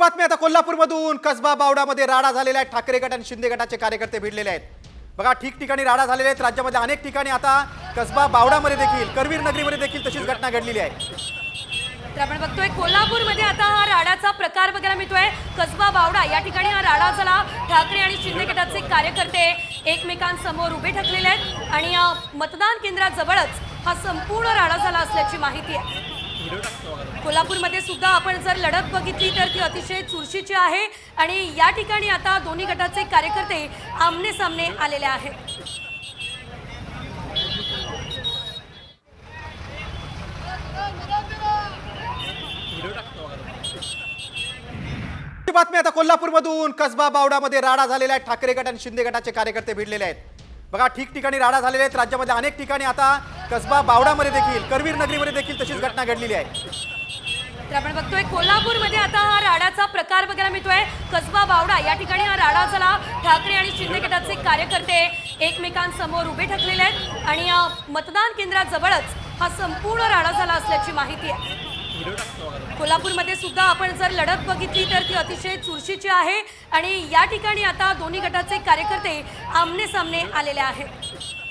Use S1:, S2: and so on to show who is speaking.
S1: बातमी आता कोल्हापूरमधून कसबा बावडामध्ये राडा झालेला आहे। ठाकरे गट आणि शिंदे गटाचे कार्यकर्ते भिडलेले आहेत। बघा ठिकठिकाणी राडा झालेले आहेत। राज्यामध्ये अनेक ठिकाणी आता कसबा बावडामध्ये देखील करवीर नगरीमध्ये देखील तशीच घटना घडलेली आहे।
S2: तर आपण बघतोय कोल्हापूरमध्ये आता हा राडाचा प्रकार बघायला मिळतोय। कसबा बावडा या ठिकाणी हा राडा झाला। ठाकरे आणि शिंदे गटाचे कार्यकर्ते एकमेकांसमोर उभे ठाकलेले आहेत आणि मतदान केंद्राजवळच हा संपूर्ण राडा झाला असल्याची माहिती आहे। कोल्हापूरमध्ये सुद्धा आपण जर लढत बघितली तर ती अतिशय चुरशीची आहे आणि या ठिकाणी आता दोन्ही गटाचे कार्यकर्ते आमने सामने आलेले आहेत।
S1: बातमी आता कोल्हापूरमधून कसबा बावडामध्ये राडा झालेला आहे। ठाकरे गट आणि शिंदे गटाचे कार्यकर्ते भिडलेले आहेत। बघा ठिकठिकाणी राडा झालेले आहेत। राज्यामध्ये अनेक ठिकाणी आता कसबा बावडामध्ये देखील करवीर नगरीमध्ये देखील तशीच घटना घडलेली आहे।
S2: तर आपण बघतोय कोल्हापूरमध्ये आता हा राडाचा प्रकार बघायला मिळतोय। कसबा बावडा या ठिकाणी हा राडा झाला। ठाकरे आणि शिंदे गटाचे कार्यकर्ते एकमेकांसमोर उभे ठाकलेले आहेत आणि मतदान केंद्राजवळच हा संपूर्ण राडा झाला असल्याची माहिती आहे। कोल्हापूरमध्ये सुद्धा आपण जर लढत बघितली तर ती अतिशय चुरशीची आहे आणि या ठिकाणी आता दोन्ही गटाचे कार्यकर्ते आमने सामने आलेले आहेत।